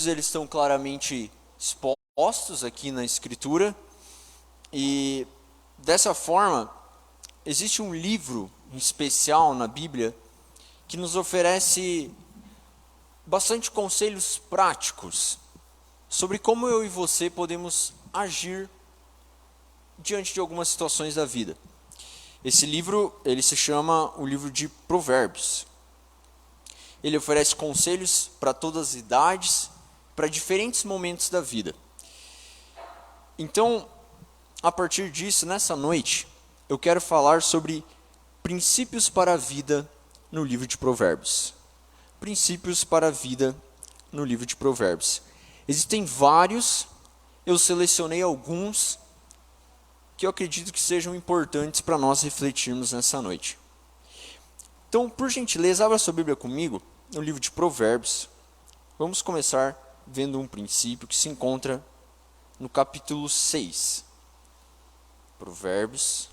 princípios eles estão claramente expostos aqui na Escritura, e dessa forma, existe um livro em especial na Bíblia que nos oferece bastante conselhos práticos sobre como eu e você podemos agir diante de algumas situações da vida. Esse livro, ele se chama o livro de Provérbios. Ele oferece conselhos para todas as idades, para diferentes momentos da vida. Então, a partir disso, nessa noite, eu quero falar sobre princípios para a vida no livro de Provérbios. Princípios para a vida no livro de Provérbios. Existem vários, eu selecionei alguns que eu acredito que sejam importantes para nós refletirmos nessa noite. Então, por gentileza, abra sua Bíblia comigo no livro de Provérbios. Vamos começar vendo um princípio que se encontra no capítulo 6. Provérbios.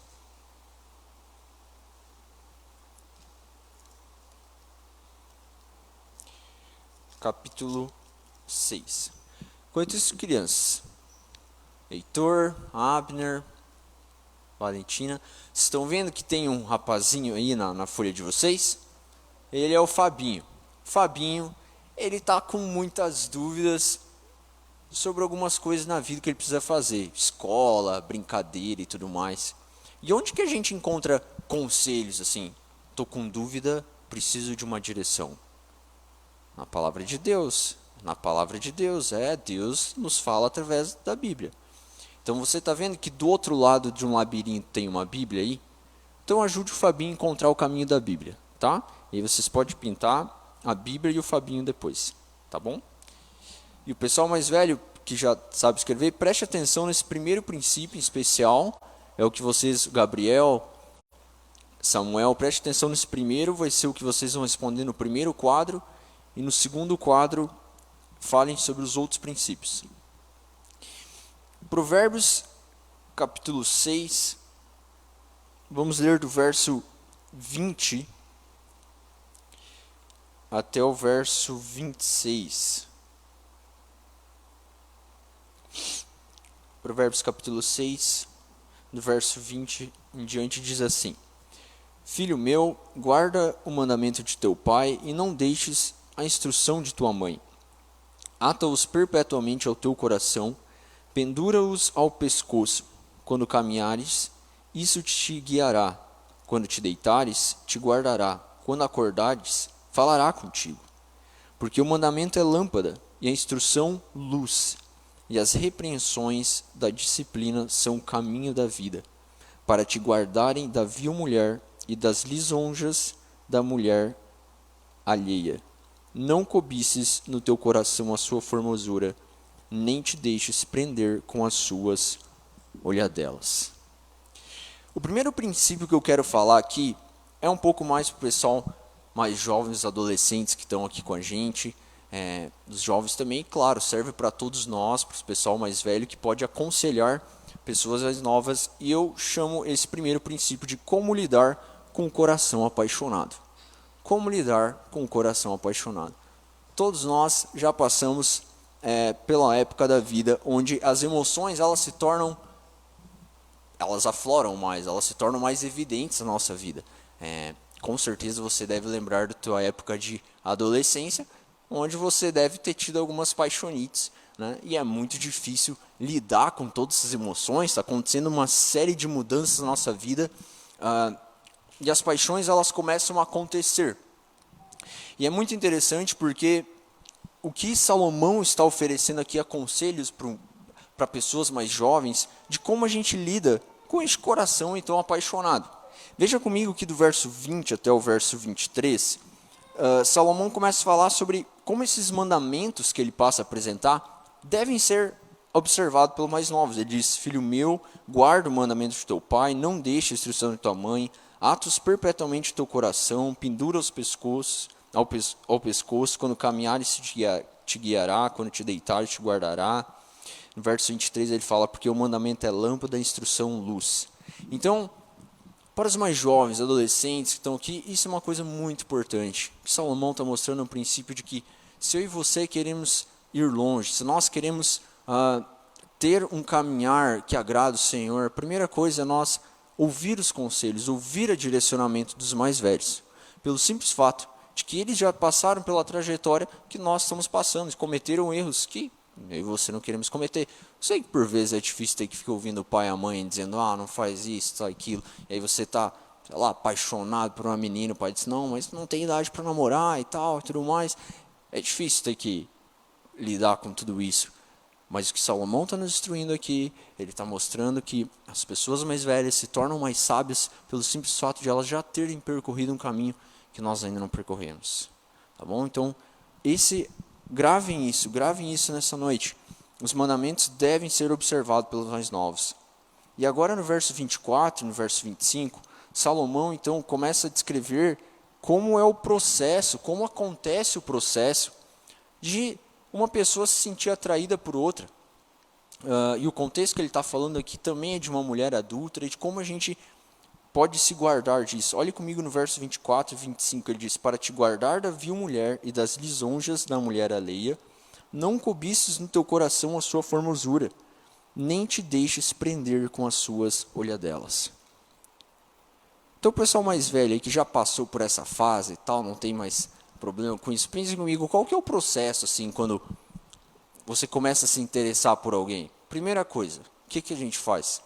Capítulo 6. Quanto isso, crianças? Heitor, Abner, Valentina. Vocês estão vendo que tem um rapazinho aí na folha de vocês? Ele é o Fabinho. Fabinho, ele está com muitas dúvidas sobre algumas coisas na vida que ele precisa fazer. Escola, brincadeira e tudo mais. E onde que a gente encontra conselhos assim? Estou com dúvida, preciso de uma direção. Na palavra de Deus. Na palavra de Deus. Deus nos fala através da Bíblia. Então você está vendo que do outro lado de um labirinto tem uma Bíblia aí? Então ajude o Fabinho a encontrar o caminho da Bíblia, tá? E aí vocês podem pintar a Bíblia e o Fabinho depois, tá bom? E o pessoal mais velho, que já sabe escrever, preste atenção nesse primeiro princípio em especial. É o que vocês, Gabriel, Samuel, preste atenção nesse primeiro, vai ser o que vocês vão responder no primeiro quadro. E no segundo quadro, falem sobre os outros princípios. Provérbios, capítulo 6, vamos ler do verso 20 até o verso 26. Provérbios, capítulo 6, do verso 20 em diante, diz assim: Filho meu, guarda o mandamento de teu pai e não deixes a instrução de tua mãe. Ata-os perpetuamente ao teu coração, pendura-os ao pescoço. Quando caminhares, isso te guiará. Quando te deitares, te guardará. Quando acordares, falará contigo. Porque o mandamento é lâmpada, e a instrução luz, e as repreensões da disciplina são o caminho da vida, para te guardarem da vil mulher e das lisonjas da mulher alheia. Não cobices no teu coração a sua formosura, nem te deixes prender com as suas olhadelas. O primeiro princípio que eu quero falar aqui é um pouco mais para o pessoal mais jovens, os adolescentes que estão aqui com a gente. Os jovens também, claro, serve para todos nós, para o pessoal mais velho que pode aconselhar pessoas mais novas. E eu chamo esse primeiro princípio de como lidar com o coração apaixonado. Como lidar com o coração apaixonado. Todos nós já passamos pela época da vida onde as emoções elas afloram mais, elas se tornam mais evidentes na nossa vida. Com certeza você deve lembrar da tua época de adolescência, onde você deve ter tido algumas paixonites, né? E é muito difícil lidar com todas essas emoções, está acontecendo uma série de mudanças na nossa vida, e as paixões elas começam a acontecer. E é muito interessante porque o que Salomão está oferecendo aqui é conselhos para pessoas mais jovens de como a gente lida com esse coração então apaixonado. Veja comigo que do verso 20 até o verso 23, Salomão começa a falar sobre como esses mandamentos que ele passa a apresentar devem ser observados pelos mais novos. Ele diz: Filho meu, guarda o mandamento de teu pai, não deixe a instrução de tua mãe, ata-os perpetuamente o teu coração, pendura ao pescoço, quando caminhares te guiará, quando te deitares te guardará. No verso 23 ele fala: porque o mandamento é lâmpada, a instrução luz. Então, para os mais jovens, adolescentes que estão aqui, isso é uma coisa muito importante. Salomão está mostrando um princípio de que se eu e você queremos ir longe, se nós queremos ter um caminhar que agrada o Senhor, a primeira coisa é nós ouvir os conselhos, ouvir o direcionamento dos mais velhos, pelo simples fato de que eles já passaram pela trajetória que nós estamos passando, cometeram erros que eu e você não queremos cometer. Sei que por vezes é difícil ter que ficar ouvindo o pai e a mãe dizendo, não faz isso, aquilo, e aí você está, sei lá, apaixonado por uma menina, o pai diz, não, mas não tem idade para namorar e tal, e tudo mais. É difícil ter que lidar com tudo isso. Mas o que Salomão está nos instruindo aqui, ele está mostrando que as pessoas mais velhas se tornam mais sábias pelo simples fato de elas já terem percorrido um caminho que nós ainda não percorremos. Tá bom? Então, gravem isso nessa noite. Os mandamentos devem ser observados pelos mais novos. E agora no verso 24, no verso 25, Salomão então começa a descrever como é o processo, como acontece o processo de uma pessoa se sentir atraída por outra. E o contexto que ele está falando aqui também é de uma mulher adúltera e de como a gente pode se guardar disso. Olhe comigo no verso 24 e 25, ele diz, para te guardar da vil mulher e das lisonjas da mulher alheia, não cobices no teu coração a sua formosura, nem te deixes prender com as suas olhadelas. Então o pessoal mais velho aí que já passou por essa fase e tal, não tem mais problema com isso, pense comigo, qual que é o processo assim, quando você começa a se interessar por alguém? Primeira coisa, o que a gente faz?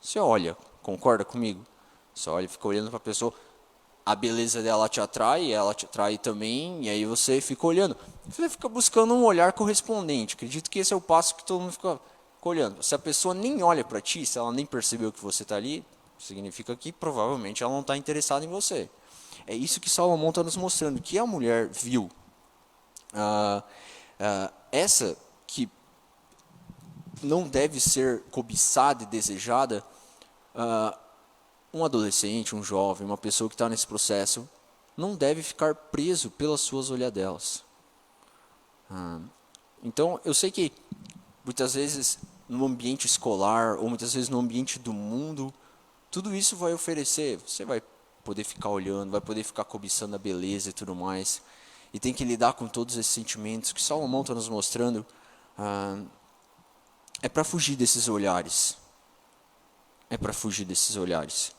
Você olha, concorda comigo? Você olha e fica olhando para a pessoa, a beleza dela te atrai, ela te atrai também, e aí você fica olhando. Você fica buscando um olhar correspondente. Acredito que esse é o passo que todo mundo fica olhando. Se a pessoa nem olha para ti, se ela nem percebeu que você está ali, significa que provavelmente ela não está interessada em você. É isso que Salomão está nos mostrando, que a mulher viu. Essa que não deve ser cobiçada e desejada, um adolescente, um jovem, uma pessoa que está nesse processo, não deve ficar preso pelas suas olhadelas. Então, eu sei que muitas vezes no ambiente escolar, ou muitas vezes no ambiente do mundo, tudo isso vai oferecer, você vai poder ficar olhando, vai poder ficar cobiçando a beleza e tudo mais, e tem que lidar com todos esses sentimentos que Salomão está nos mostrando, é para fugir desses olhares. É para fugir desses olhares.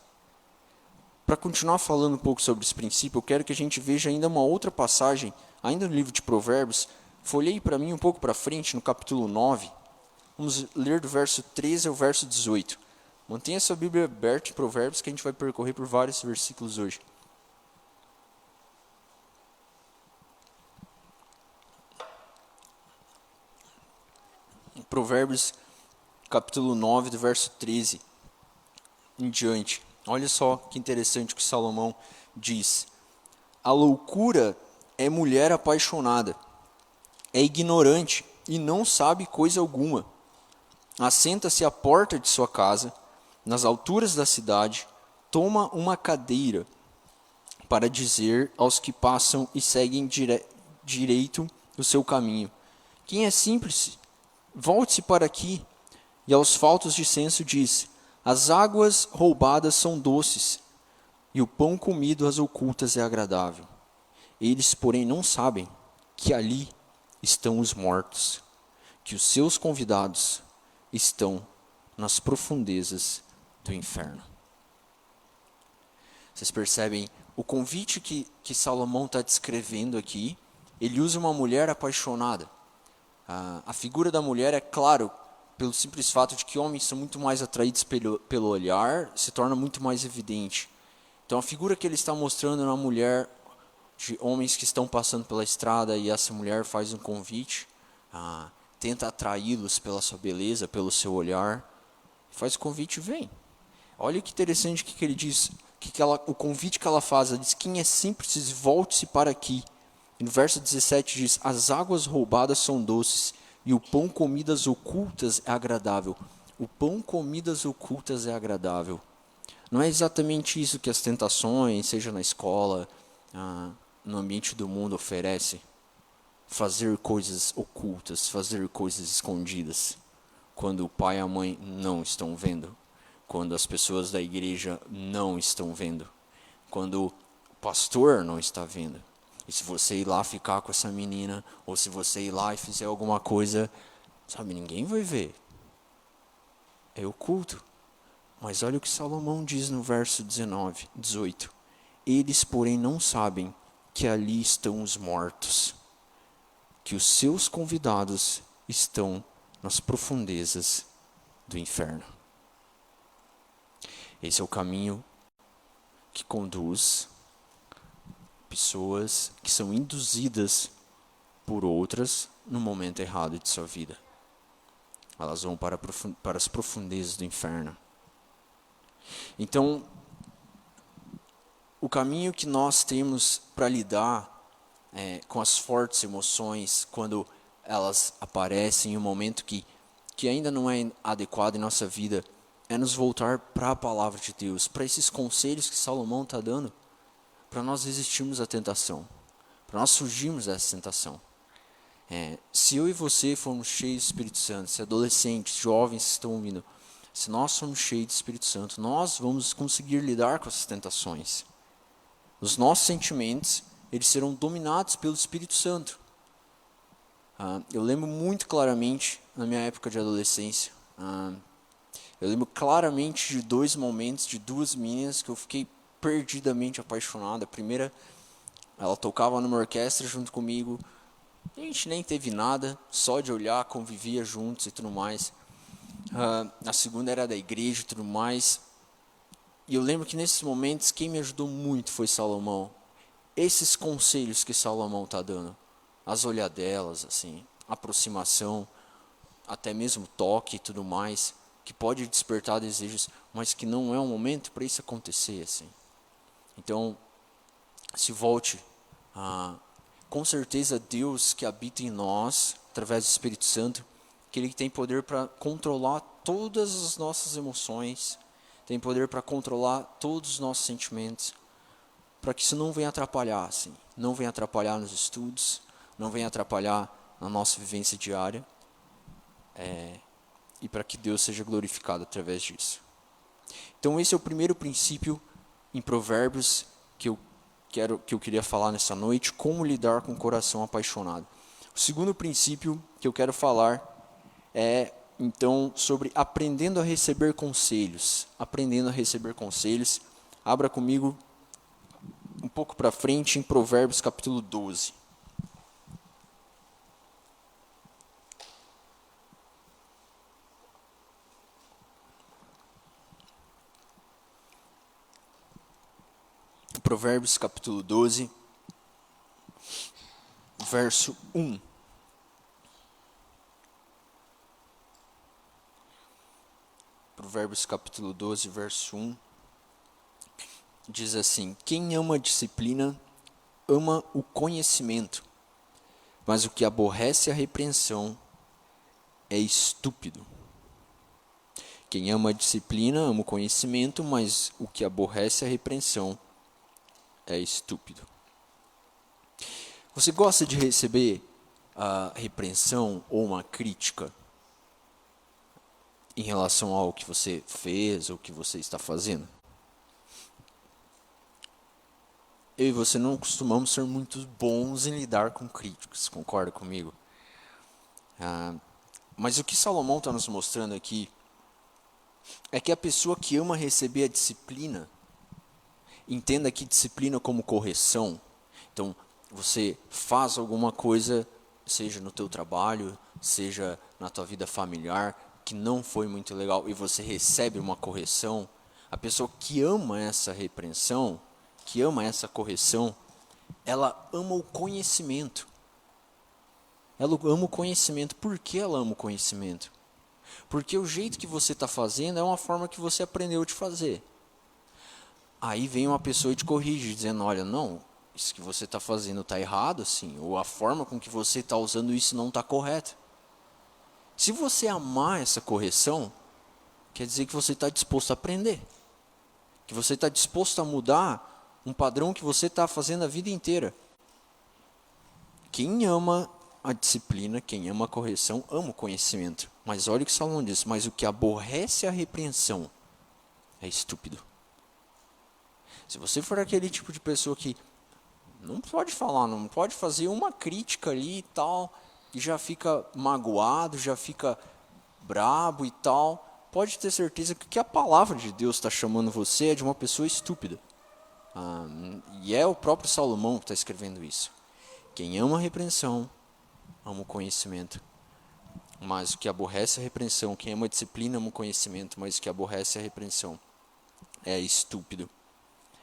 Para continuar falando um pouco sobre esse princípio, eu quero que a gente veja ainda uma outra passagem, ainda no livro de Provérbios. Folhei para mim um pouco para frente, no capítulo 9. Vamos ler do verso 13 ao verso 18. Mantenha sua Bíblia aberta em Provérbios, que a gente vai percorrer por vários versículos hoje. Provérbios, capítulo 9, do verso 13 em diante. Olha só que interessante o que Salomão diz. A loucura é mulher apaixonada, é ignorante e não sabe coisa alguma. Assenta-se à porta de sua casa, nas alturas da cidade, toma uma cadeira para dizer aos que passam e seguem direito o seu caminho. Quem é simples, volte-se para aqui. E aos faltos de senso diz, as águas roubadas são doces, e o pão comido às ocultas é agradável. Eles, porém, não sabem que ali estão os mortos, que os seus convidados estão nas profundezas do inferno. Vocês percebem o convite que Salomão está descrevendo aqui? Ele usa uma mulher apaixonada. A figura da mulher é claro, pelo simples fato de que homens são muito mais atraídos pelo olhar, se torna muito mais evidente. Então a figura que ele está mostrando é uma mulher de homens que estão passando pela estrada e essa mulher faz um convite, tenta atraí-los pela sua beleza, pelo seu olhar, faz o convite, vem. Olha que interessante que ele diz, o convite que ela faz, ela diz, quem é simples, volte-se para aqui. E no verso 17 diz, as águas roubadas são doces, e o pão comidas ocultas é agradável. O pão comidas ocultas é agradável. Não é exatamente isso que as tentações, seja na escola, no ambiente do mundo, oferece. Fazer coisas ocultas, fazer coisas escondidas. Quando o pai e a mãe não estão vendo. Quando as pessoas da igreja não estão vendo. Quando o pastor não está vendo. E se você ir lá ficar com essa menina, ou se você ir lá e fizer alguma coisa, sabe, ninguém vai ver. É oculto. Mas olha o que Salomão diz no verso 18. Eles, porém, não sabem que ali estão os mortos, que os seus convidados estão nas profundezas do inferno. Esse é o caminho que conduz pessoas que são induzidas por outras no momento errado de sua vida. Elas vão para as profundezas do inferno. Então, o caminho que nós temos para lidar com as fortes emoções, quando elas aparecem em um momento que ainda não é adequado em nossa vida, é nos voltar para a palavra de Deus, para esses conselhos que Salomão está dando, para nós resistirmos à tentação, para nós fugirmos dessa tentação. Se eu e você formos cheios do Espírito Santo, se adolescentes, jovens que estão ouvindo, se nós formos cheios do Espírito Santo, nós vamos conseguir lidar com essas tentações. Os nossos sentimentos, eles serão dominados pelo Espírito Santo. Eu lembro muito claramente, na minha época de adolescência, eu lembro claramente de 2 momentos, de 2 meninas que eu fiquei perdidamente apaixonado. A primeira, ela tocava numa orquestra junto comigo. A gente nem teve nada, só de olhar, convivia juntos e tudo mais. A segunda era da igreja e tudo mais. E eu lembro que nesses momentos, quem me ajudou muito foi Salomão. Esses conselhos que Salomão está dando, as olhadelas, assim, aproximação, até mesmo toque e tudo mais, que pode despertar desejos, mas que não é um momento para isso acontecer, assim. Então, se volte com certeza Deus que habita em nós, através do Espírito Santo, que Ele tem poder para controlar todas as nossas emoções, tem poder para controlar todos os nossos sentimentos, para que isso não venha atrapalhar, assim, não venha atrapalhar nos estudos, não venha atrapalhar na nossa vivência diária, e para que Deus seja glorificado através disso. Então esse é o primeiro princípio em Provérbios que eu queria falar nessa noite, como lidar com o coração apaixonado. O segundo princípio que eu quero falar é, então, sobre aprendendo a receber conselhos. Aprendendo a receber conselhos. Abra comigo um pouco para frente em Provérbios capítulo 12. Provérbios capítulo 12, verso 1. Provérbios capítulo 12, verso 1. Diz assim: quem ama a disciplina, ama o conhecimento, mas o que aborrece a repreensão é estúpido. Quem ama a disciplina, ama o conhecimento, mas o que aborrece a repreensão é estúpido. Você gosta de receber a repreensão ou uma crítica em relação ao que você fez ou que você está fazendo? Eu e você não costumamos ser muito bons em lidar com críticas, concorda comigo? Mas o que Salomão está nos mostrando aqui é que a pessoa que ama receber a disciplina, entenda aqui disciplina como correção. Então, você faz alguma coisa, seja no teu trabalho, seja na tua vida familiar, que não foi muito legal e você recebe uma correção. A pessoa que ama essa repreensão, que ama essa correção, ela ama o conhecimento. Ela ama o conhecimento. Por que ela ama o conhecimento? Porque o jeito que você está fazendo é uma forma que você aprendeu de fazer. Aí vem uma pessoa e te corrige, dizendo, olha, não, isso que você está fazendo está errado, assim, ou a forma com que você está usando isso não está correta. Se você amar essa correção, quer dizer que você está disposto a aprender. Que você está disposto a mudar um padrão que você está fazendo a vida inteira. Quem ama a disciplina, quem ama a correção, ama o conhecimento. Mas olha o que Salomão diz, mas o que aborrece a repreensão é estúpido. Se você for aquele tipo de pessoa que Não pode falar, não pode fazer uma crítica ali e tal, e já fica magoado, já fica brabo e tal. Pode ter certeza que o que a palavra de Deus está chamando você é de uma pessoa estúpida. E é o próprio Salomão que está escrevendo isso. Quem ama a repreensão, ama o conhecimento. Mas o que aborrece a repreensão, quem ama a disciplina ama o conhecimento, mas o que aborrece a repreensão é estúpido.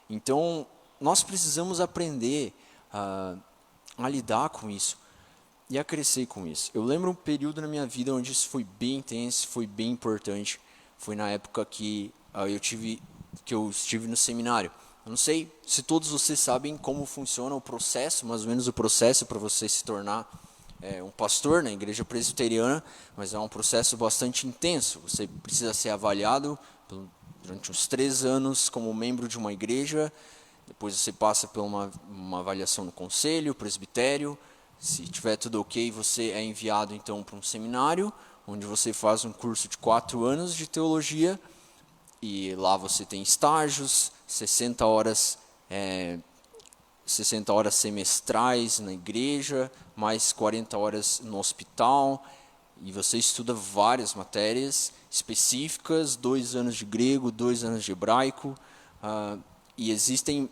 Então, nós precisamos aprender a lidar com isso e a crescer com isso. Eu lembro um período na minha vida onde isso foi bem intenso, foi bem importante. Foi na época que eu estive no seminário. Eu não sei se todos vocês sabem como funciona o processo, mais ou menos o processo para você se tornar um pastor na igreja presbiteriana, mas é um processo bastante intenso. Você precisa ser avaliado durante uns 3 anos como membro de uma igreja, depois você passa por uma avaliação no conselho, presbitério. Se tiver tudo ok, você é enviado então para um seminário, onde você faz um curso de 4 anos de teologia, e lá você tem estágios, 60 horas semestrais na igreja, mais 40 horas no hospital, e você estuda várias matérias específicas, 2 anos de grego, 2 anos de hebraico, e existem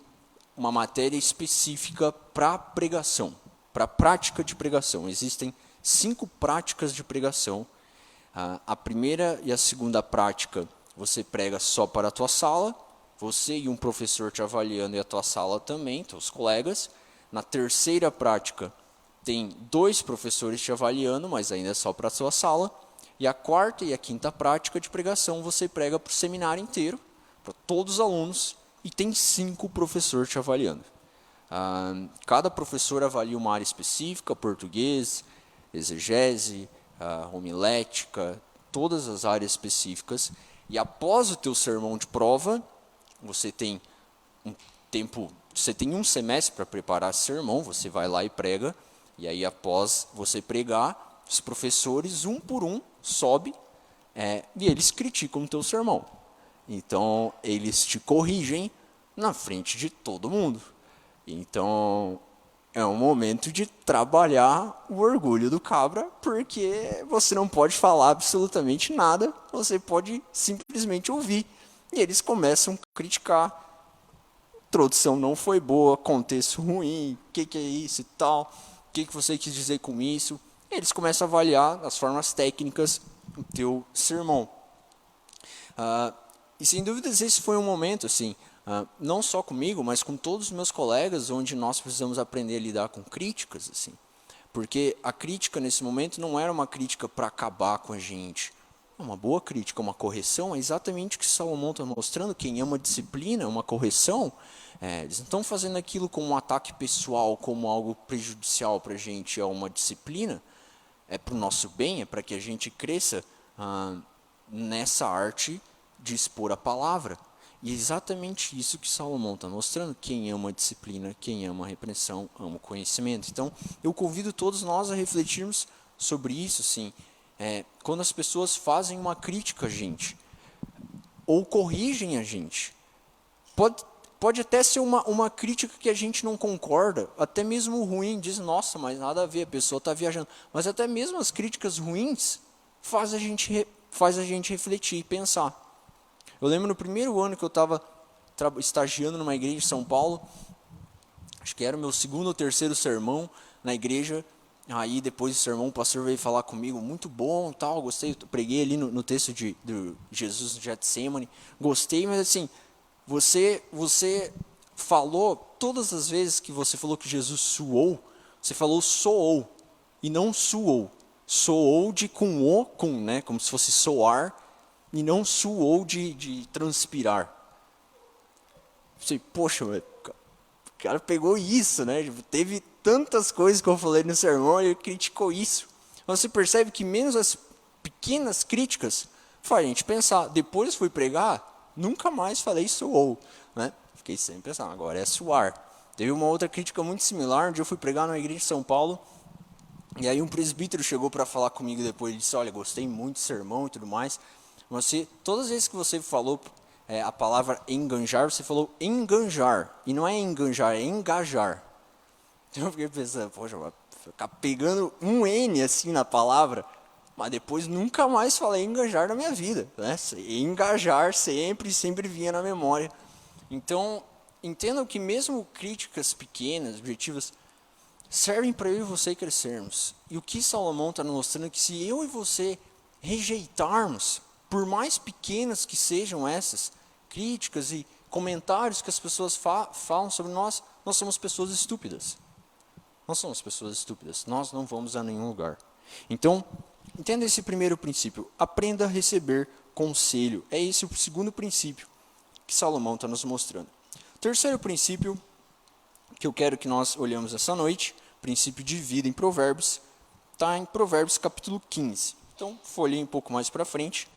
uma matéria específica para pregação, para prática de pregação. Existem 5 práticas de pregação. A primeira e a segunda prática, você prega só para a tua sala, você e um professor te avaliando, e a tua sala também, teus colegas. Na terceira prática, tem 2 professores te avaliando, mas ainda é só para a sua sala. E a quarta e a quinta prática de pregação, você prega para o seminário inteiro, para todos os alunos, e tem 5 professores te avaliando. Cada professor avalia uma área específica, português, exegese, homilética, todas as áreas específicas. E após o teu sermão de prova, você tem um semestre para preparar esse sermão, você vai lá e prega, e aí após você pregar, os professores, um por um, sobem e eles criticam o teu sermão. Então, eles te corrigem na frente de todo mundo. Então, é um momento de trabalhar o orgulho do cabra, porque você não pode falar absolutamente nada, você pode simplesmente ouvir. E eles começam a criticar. A introdução não foi boa, contexto ruim, o que é isso e tal, o que você quis dizer com isso. E eles começam a avaliar as formas técnicas do teu sermão. E sem dúvidas esse foi um momento, assim, não só comigo, mas com todos os meus colegas, onde nós precisamos aprender a lidar com críticas, assim. Porque a crítica nesse momento não era uma crítica para acabar com a gente. Uma boa crítica, uma correção, é exatamente o que Salomão está mostrando. Quem ama disciplina, uma correção, eles não estão fazendo aquilo como um ataque pessoal, como algo prejudicial para a gente. É uma disciplina, é para o nosso bem, é para que a gente cresça nessa arte de expor a palavra. E é exatamente isso que Salomão está mostrando. Quem ama a disciplina, quem ama a repreensão, ama o conhecimento. Então, eu convido todos nós a refletirmos sobre isso, sim. Quando as pessoas fazem uma crítica a gente, ou corrigem a gente, pode até ser uma crítica que a gente não concorda, até mesmo ruim, diz, nossa, mas nada a ver, a pessoa está viajando. Mas até mesmo as críticas ruins faz a gente refletir e pensar. Eu lembro no primeiro ano que eu estava estagiando numa igreja em São Paulo, acho que era o meu 2º ou 3º sermão na igreja. Aí depois do sermão o pastor veio falar comigo, muito bom, tal, gostei, eu preguei ali no texto de Jesus no Getsemane, gostei, mas assim, você falou, todas as vezes que você falou que Jesus suou, você falou soou, e não suou. Soou de com, né, como se fosse soar, e não suou de transpirar. Você, poxa, o cara pegou isso, né? Teve tantas coisas que eu falei no sermão e ele criticou isso. Mas você percebe que menos as pequenas críticas faz a gente pensar. Depois fui pregar, nunca mais falei suou, né? Fiquei sempre pensando, agora é suar. Teve uma outra crítica muito similar, onde eu fui pregar numa igreja de São Paulo, e aí um presbítero chegou para falar comigo depois, ele disse, olha, gostei muito do sermão e tudo mais, mas todas as vezes que você falou a palavra enganjar, você falou enganjar, e não é enganjar, é engajar. Eu fiquei pensando, poxa, vai ficar pegando um N assim na palavra, mas depois nunca mais falei engajar na minha vida, né? Engajar sempre vinha na memória. Então, entendam que mesmo críticas pequenas, objetivas, servem para eu e você crescermos. E o que Salomão está nos mostrando é que se eu e você rejeitarmos, por mais pequenas que sejam essas críticas e comentários que as pessoas falam sobre nós, nós somos pessoas estúpidas. Nós somos pessoas estúpidas. Nós não vamos a nenhum lugar. Então, entenda esse primeiro princípio. Aprenda a receber conselho. É esse o segundo princípio que Salomão está nos mostrando. O terceiro princípio que eu quero que nós olhemos essa noite, princípio de vida em Provérbios, está em Provérbios capítulo 15. Então, folhei um pouco mais para frente.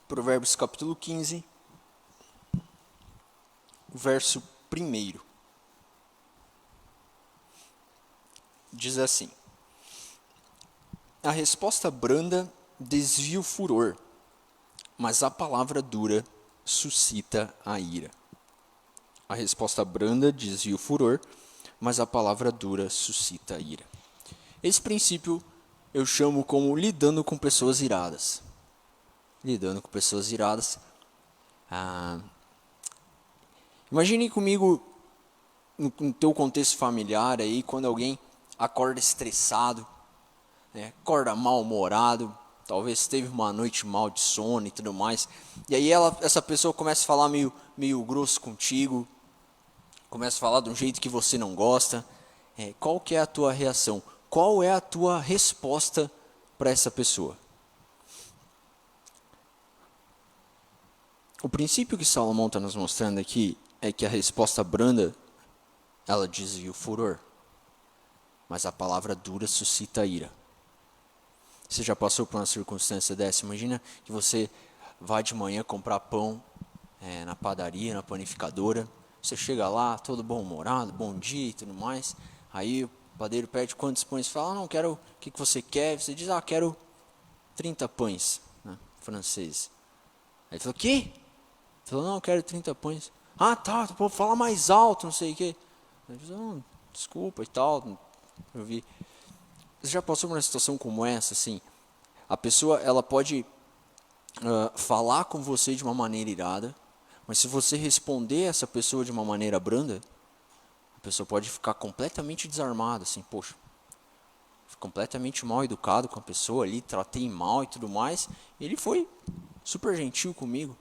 Provérbios capítulo 15, verso 1. Diz assim: a resposta branda desvia o furor, mas a palavra dura suscita a ira. A resposta branda desvia o furor, mas a palavra dura suscita a ira. Esse princípio eu chamo como lidando com pessoas iradas. Lidando com pessoas iradas. Imagine comigo, no teu contexto familiar, aí, quando alguém acorda estressado, né, acorda mal-humorado, talvez teve uma noite mal de sono e tudo mais, e aí essa pessoa começa a falar meio grosso contigo, começa a falar de um jeito que você não gosta. Qual que é a tua reação? Qual é a tua resposta para essa pessoa? O princípio que Salomão está nos mostrando aqui é que a resposta branda, ela desvia o furor, mas a palavra dura suscita a ira. Você já passou por uma circunstância dessa? Imagina que você vai de manhã comprar pão na padaria, na panificadora. Você chega lá, todo bom-humorado, bom dia e tudo mais. Aí o padeiro pede quantos pães. Você fala, não, quero, o que você quer? Você diz, quero 30 pães, né, franceses. Aí ele falou, o quê? Ele falou, não, quero 30 pães. Tá, pô, fala mais alto, não sei o quê. Ele falou, não, desculpa e tal, eu vi. Você já passou por uma situação como essa, assim? A pessoa, ela pode falar com você de uma maneira irada, mas se você responder essa pessoa de uma maneira branda, a pessoa pode ficar completamente desarmada, assim, poxa, completamente mal educado com a pessoa ali, tratei mal e tudo mais, e ele foi super gentil comigo.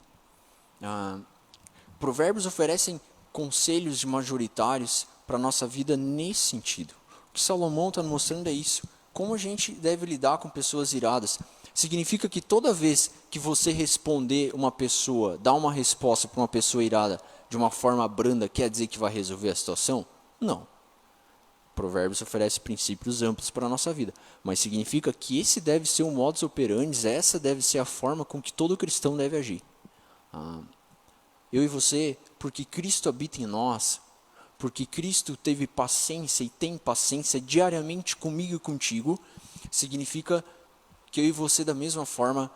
Provérbios oferecem conselhos de majoritários para a nossa vida nesse sentido. O que Salomão está mostrando é isso. Como a gente deve lidar com pessoas iradas. Significa que toda vez que você responder uma pessoa, dar uma resposta para uma pessoa irada de uma forma branda, quer dizer que vai resolver a situação? Não. Provérbios oferece princípios amplos para a nossa vida. Mas significa que esse deve ser o modus operandi, essa deve ser a forma com que todo cristão deve agir. Eu e você, porque Cristo habita em nós, porque Cristo teve paciência e tem paciência diariamente comigo e contigo, significa que eu e você, da mesma forma,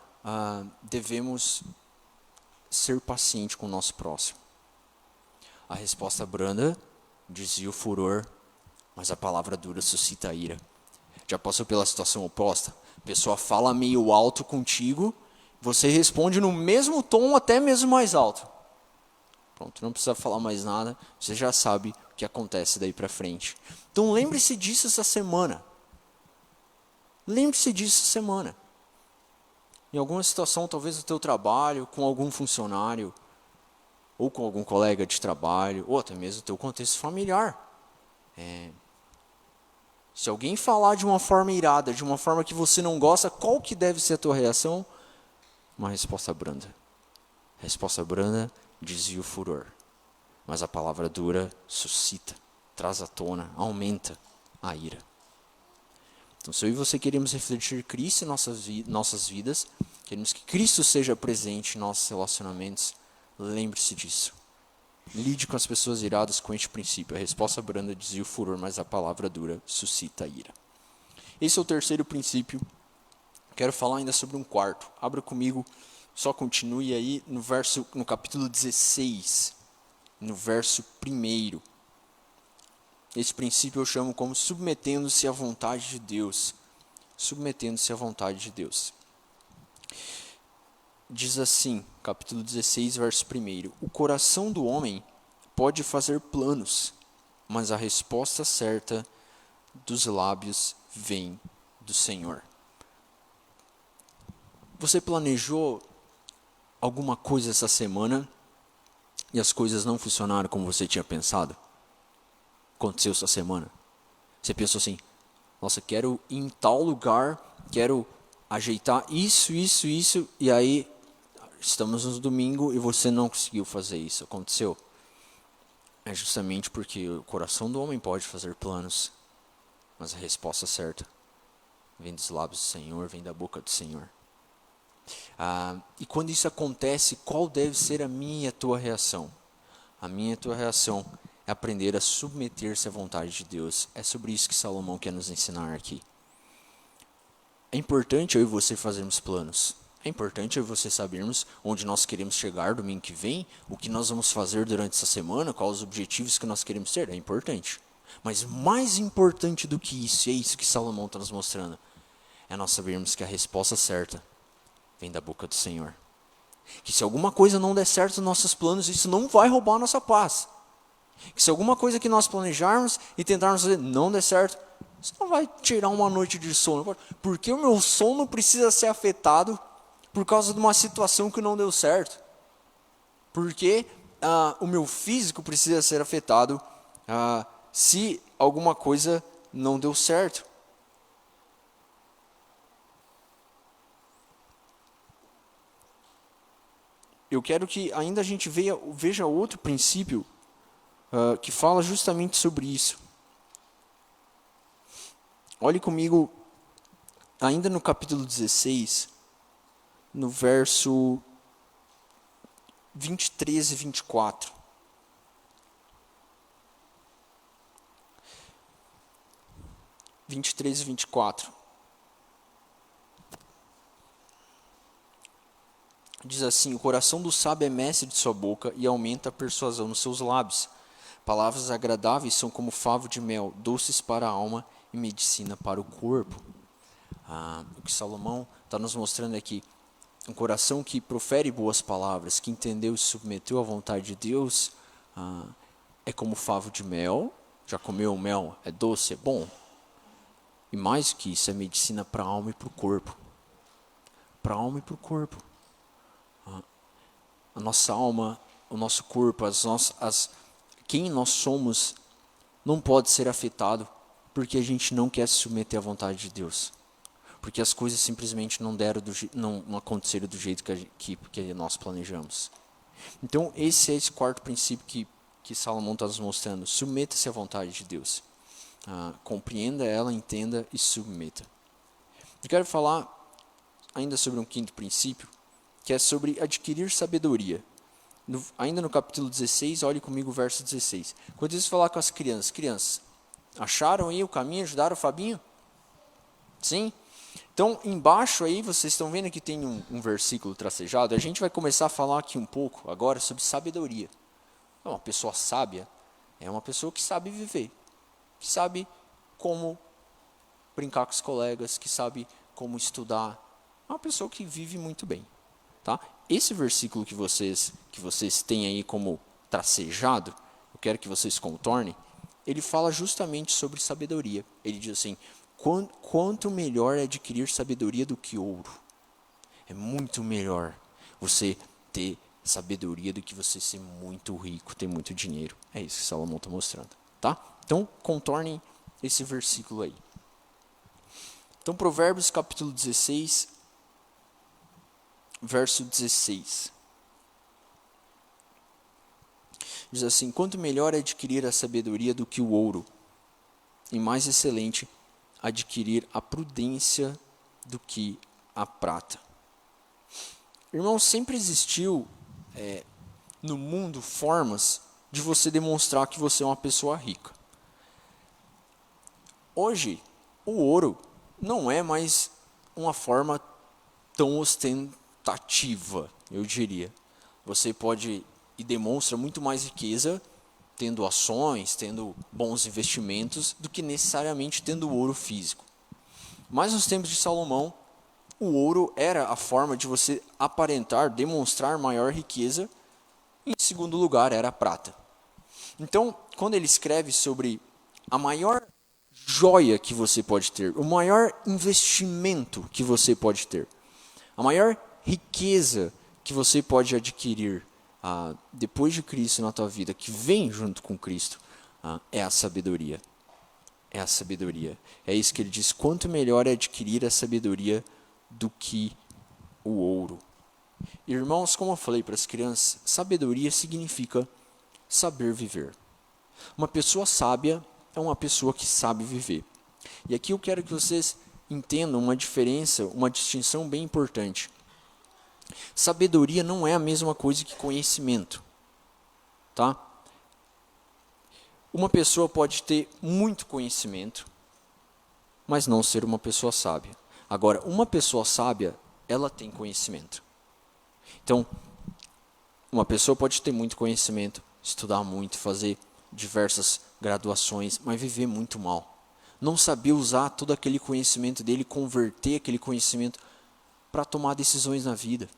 devemos ser pacientes com o nosso próximo. A resposta branda desvia o furor, mas a palavra dura suscita a ira. Já passou pela situação oposta? A pessoa fala meio alto contigo, você responde no mesmo tom, até mesmo mais alto. Pronto, não precisa falar mais nada, você já sabe o que acontece daí para frente. Então lembre-se disso essa semana. Lembre-se disso essa semana. Em alguma situação, talvez no teu trabalho, com algum funcionário, ou com algum colega de trabalho, ou até mesmo no teu contexto familiar. Se alguém falar de uma forma irada, de uma forma que você não gosta, qual que deve ser a tua reação? Uma resposta branda. Resposta branda desvia o furor, mas a palavra dura suscita, traz à tona, aumenta a ira. Então, se eu e você queremos refletir Cristo em nossas vidas, queremos que Cristo seja presente em nossos relacionamentos, lembre-se disso. Lide com as pessoas iradas com este princípio. A resposta branda desvia o furor, mas a palavra dura suscita a ira. Esse é o terceiro princípio Quero falar ainda sobre um quarto. Abra comigo, só continue aí no capítulo 16, no verso 1. Esse princípio eu chamo como submetendo-se à vontade de Deus. Submetendo-se à vontade de Deus. Diz assim, capítulo 16, verso 1. O coração do homem pode fazer planos, mas a resposta certa dos lábios vem do Senhor. Você planejou alguma coisa essa semana e as coisas não funcionaram como você tinha pensado? Aconteceu essa semana? Você pensou assim, nossa, quero ir em tal lugar, quero ajeitar isso, e aí estamos no domingo e você não conseguiu fazer isso. Aconteceu? É justamente porque o coração do homem pode fazer planos, mas a resposta certa vem dos lábios do Senhor, vem da boca do Senhor. E quando isso acontece, qual deve ser a minha e a tua reação? A minha e a tua reação é aprender a submeter-se à vontade de Deus. É sobre isso que Salomão quer nos ensinar aqui. É importante eu e você fazermos planos. É importante eu e você sabermos onde nós queremos chegar domingo que vem, o que nós vamos fazer durante essa semana, quais os objetivos que nós queremos ter. É importante. Mas mais importante do que isso, e é isso que Salomão está nos mostrando, é nós sabermos que a resposta certa vem da boca do Senhor. Que se alguma coisa não der certo nos nossos planos, isso não vai roubar a nossa paz. Que se alguma coisa que nós planejarmos e tentarmos fazer não der certo, isso não vai tirar uma noite de sono. Porque o meu sono precisa ser afetado por causa de uma situação que não deu certo. Porque o meu físico precisa ser afetado se alguma coisa não deu certo. Eu quero que ainda a gente veja outro princípio que fala justamente sobre isso. Olhe comigo, ainda no capítulo 16, no verso 23 e 24. E 24. Diz assim, o coração do sábio é mestre de sua boca e aumenta a persuasão nos seus lábios. Palavras agradáveis são como favo de mel, doces para a alma e medicina para o corpo. O que Salomão está nos mostrando é que um coração que profere boas palavras, que entendeu e se submeteu à vontade de Deus, é como favo de mel. Já comeu mel? É doce, é bom. E mais que isso, é medicina para a alma e para o corpo. Para a alma e para o corpo. A nossa alma, o nosso corpo, quem nós somos não pode ser afetado porque a gente não quer se submeter à vontade de Deus. Porque as coisas simplesmente não aconteceram do jeito que nós planejamos. Então, esse é esse quarto princípio que Salomão está nos mostrando. Submeta-se à vontade de Deus. Compreenda ela, entenda e submeta. Eu quero falar ainda sobre um quinto princípio, que é sobre adquirir sabedoria. Ainda no capítulo 16, olhe comigo o verso 16. Quando isso falar com as crianças, acharam aí o caminho, ajudaram o Fabinho? Sim? Então, embaixo aí, vocês estão vendo que tem um versículo tracejado. A gente vai começar a falar aqui um pouco agora sobre sabedoria. Uma pessoa sábia é uma pessoa que sabe viver, que sabe como brincar com os colegas, que sabe como estudar. É uma pessoa que vive muito bem. Tá? Esse versículo que vocês têm aí como tracejado, eu quero que vocês contornem, ele fala justamente sobre sabedoria. Ele diz assim, quanto melhor é adquirir sabedoria do que ouro. É muito melhor você ter sabedoria do que você ser muito rico, ter muito dinheiro. É isso que Salomão está mostrando. Tá? Então, contornem esse versículo aí. Então, Provérbios capítulo 16, verso 16. Diz assim, quanto melhor é adquirir a sabedoria do que o ouro, e mais excelente adquirir a prudência do que a prata. Irmão, sempre existiu no mundo formas de você demonstrar que você é uma pessoa rica. Hoje, o ouro não é mais uma forma tão ostentativa, eu diria. Você pode e demonstra muito mais riqueza tendo ações, tendo bons investimentos, do que necessariamente tendo ouro físico. Mas nos tempos de Salomão, o ouro era a forma de você aparentar, demonstrar maior riqueza. Em segundo lugar, era a prata. Então, quando ele escreve sobre a maior joia que você pode ter, o maior investimento que você pode ter, a maior riqueza que você pode adquirir depois de Cristo na tua vida, que vem junto com Cristo, é a sabedoria. É a sabedoria. É isso que ele diz: quanto melhor é adquirir a sabedoria do que o ouro. Irmãos, como eu falei para as crianças, sabedoria significa saber viver. Uma pessoa sábia é uma pessoa que sabe viver. E aqui eu quero que vocês entendam uma diferença, uma distinção bem importante. Sabedoria não é a mesma coisa que conhecimento, tá? Uma pessoa pode ter muito conhecimento, mas não ser uma pessoa sábia. Agora, uma pessoa sábia, ela tem conhecimento. Então, uma pessoa pode ter muito conhecimento, estudar muito, fazer diversas graduações, mas viver muito mal. Não saber usar todo aquele conhecimento dele, converter aquele conhecimento para tomar decisões na vida,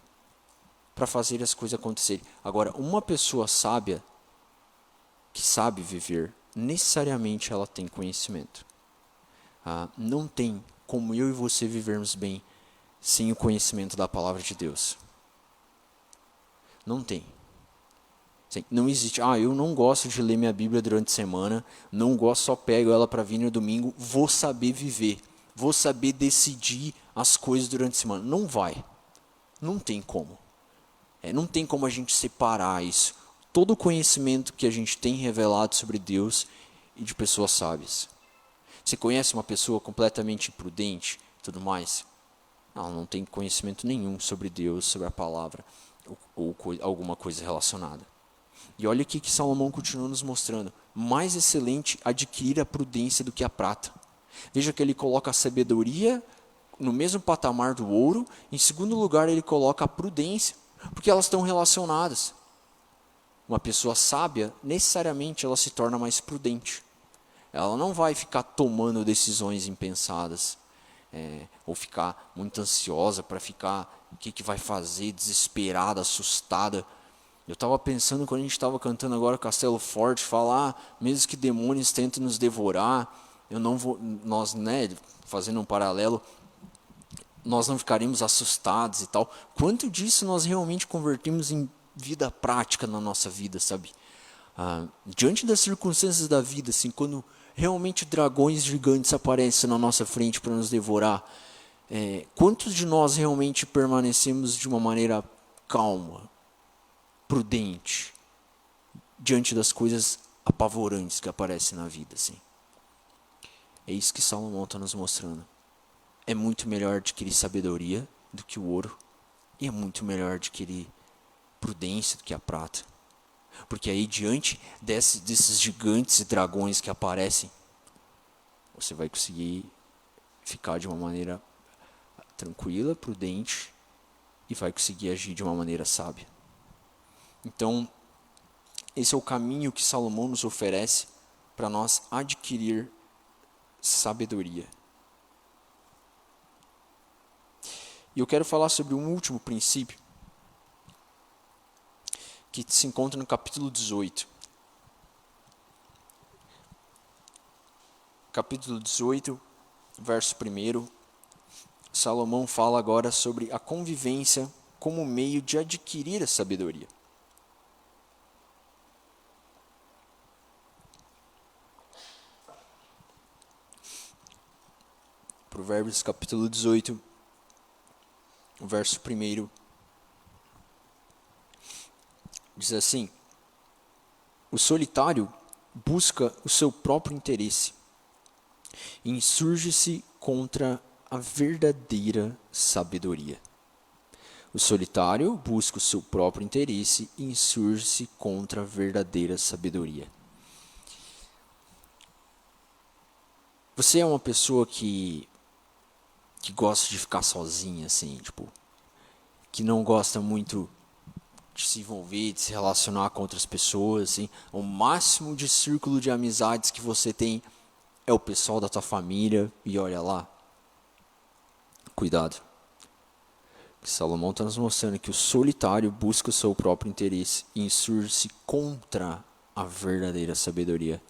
para fazer as coisas acontecerem. Agora, uma pessoa sábia, que sabe viver, necessariamente ela tem conhecimento. Não tem como eu e você vivermos bem sem o conhecimento da palavra de Deus. Não tem. Não existe, eu não gosto de ler minha Bíblia durante a semana, não gosto, só pego ela para vir no domingo, vou saber viver, vou saber decidir as coisas durante a semana. Não vai. Não tem como. Não tem como a gente separar isso. Todo o conhecimento que a gente tem revelado sobre Deus e de pessoas sábias. Você conhece uma pessoa completamente imprudente e tudo mais? Ela não tem conhecimento nenhum sobre Deus, sobre a palavra ou alguma coisa relacionada. E olha o que Salomão continua nos mostrando. Mais excelente adquirir a prudência do que a prata. Veja que ele coloca a sabedoria no mesmo patamar do ouro. Em segundo lugar, ele coloca a prudência, porque elas estão relacionadas. Uma pessoa sábia, necessariamente, ela se torna mais prudente. Ela não vai ficar tomando decisões impensadas, ou ficar muito ansiosa para ficar, o que vai fazer, desesperada, assustada. Eu estava pensando, quando a gente estava cantando agora Castelo Forte, falar, mesmo que demônios tentem nos devorar, nós, fazendo um paralelo, nós não ficaremos assustados e tal. Quanto disso nós realmente convertimos em vida prática na nossa vida, sabe? Diante das circunstâncias da vida, assim, quando realmente dragões gigantes aparecem na nossa frente para nos devorar, quantos de nós realmente permanecemos de uma maneira calma, prudente, diante das coisas apavorantes que aparecem na vida, assim? É isso que Salomão está nos mostrando. É muito melhor adquirir sabedoria do que o ouro, e é muito melhor adquirir prudência do que a prata. Porque aí, diante desses gigantes e dragões que aparecem, você vai conseguir ficar de uma maneira tranquila, prudente, e vai conseguir agir de uma maneira sábia. Então, esse é o caminho que Salomão nos oferece para nós adquirir sabedoria. E eu quero falar sobre um último princípio, que se encontra no capítulo 18. Capítulo 18, verso 1. Salomão fala agora sobre a convivência como meio de adquirir a sabedoria. Provérbios capítulo 18, verso 1. Diz assim: o solitário busca o seu próprio interesse e insurge-se contra a verdadeira sabedoria. O solitário busca o seu próprio interesse e insurge-se contra a verdadeira sabedoria. Você é uma pessoa que que gosta de ficar sozinha, assim, tipo, que não gosta muito de se envolver, de se relacionar com outras pessoas, assim, o máximo de círculo de amizades que você tem é o pessoal da tua família, e olha lá, cuidado. Salomão está nos mostrando que o solitário busca o seu próprio interesse e insurge-se contra a verdadeira sabedoria.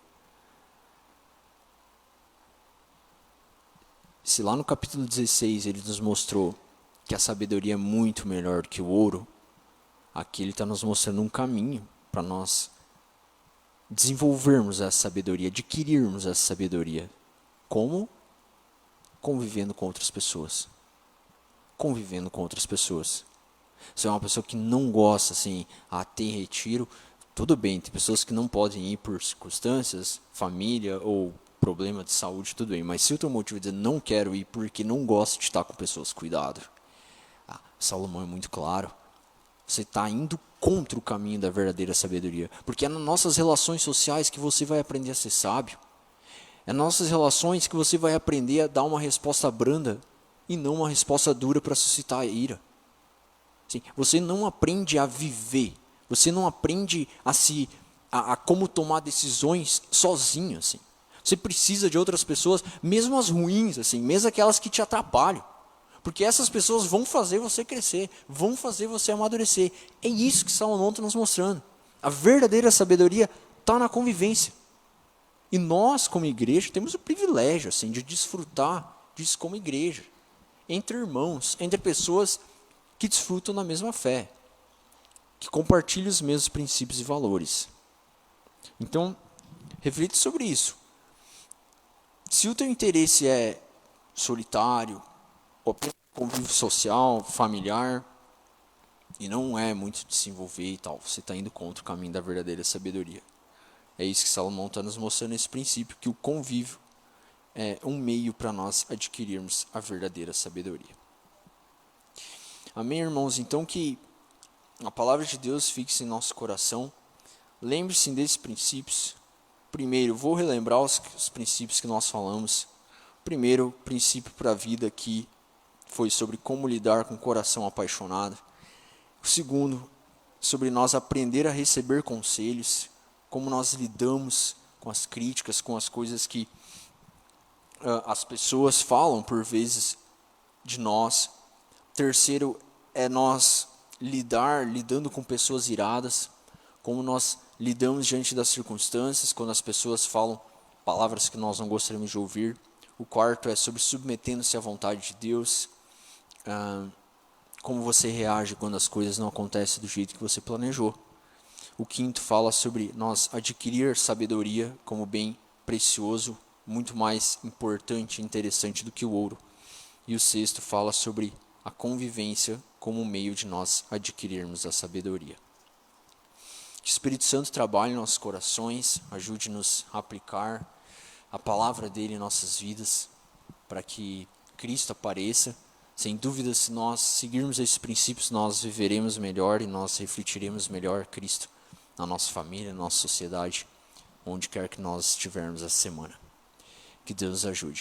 Se lá no capítulo 16 ele nos mostrou que a sabedoria é muito melhor que o ouro, aqui ele está nos mostrando um caminho para nós desenvolvermos essa sabedoria, adquirirmos essa sabedoria. Como? Convivendo com outras pessoas. Convivendo com outras pessoas. Se é uma pessoa que não gosta, assim, ter retiro, tudo bem, tem pessoas que não podem ir por circunstâncias, família ou problema de saúde, tudo bem. Mas se o teu motivo é dizer não quero ir porque não gosto de estar com pessoas, cuidado. Salomão é muito claro. Você está indo contra o caminho da verdadeira sabedoria. Porque é nas nossas relações sociais que você vai aprender a ser sábio. É nas nossas relações que você vai aprender a dar uma resposta branda e não uma resposta dura para suscitar a ira. Sim, você não aprende a viver. Você não aprende a como tomar decisões sozinho. Assim. Você precisa de outras pessoas, mesmo as ruins, assim, mesmo aquelas que te atrapalham. Porque essas pessoas vão fazer você crescer, vão fazer você amadurecer. É isso que Salomão está nos mostrando. A verdadeira sabedoria está na convivência. E nós, como igreja, temos o privilégio assim, de desfrutar disso como igreja. Entre irmãos, entre pessoas que desfrutam da mesma fé. Que compartilham os mesmos princípios e valores. Então, reflita sobre isso. Se o teu interesse é solitário, convívio social, familiar, e não é muito de se envolver e tal, você está indo contra o caminho da verdadeira sabedoria. É isso que Salomão está nos mostrando esse princípio, que o convívio é um meio para nós adquirirmos a verdadeira sabedoria. Amém, irmãos? Então que a palavra de Deus fixe em nosso coração. Lembre-se desses princípios. Primeiro, vou relembrar os princípios que nós falamos. Primeiro, princípio para a vida aqui foi sobre como lidar com o coração apaixonado. O segundo, sobre nós aprender a receber conselhos, como nós lidamos com as críticas, com as coisas que as pessoas falam por vezes de nós. Terceiro, é nós lidando com pessoas iradas, como nós lidamos diante das circunstâncias, quando as pessoas falam palavras que nós não gostaríamos de ouvir. O quarto é sobre submetendo-se à vontade de Deus. Como você reage quando as coisas não acontecem do jeito que você planejou. O quinto fala sobre nós adquirir sabedoria como bem precioso, muito mais importante e interessante do que o ouro. E o sexto fala sobre a convivência como meio de nós adquirirmos a sabedoria. Que o Espírito Santo trabalhe em nossos corações, ajude-nos a aplicar a palavra dele em nossas vidas, para que Cristo apareça. Sem dúvida, se nós seguirmos esses princípios, nós viveremos melhor e nós refletiremos melhor Cristo na nossa família, na nossa sociedade, onde quer que nós estivermos essa semana. Que Deus nos ajude.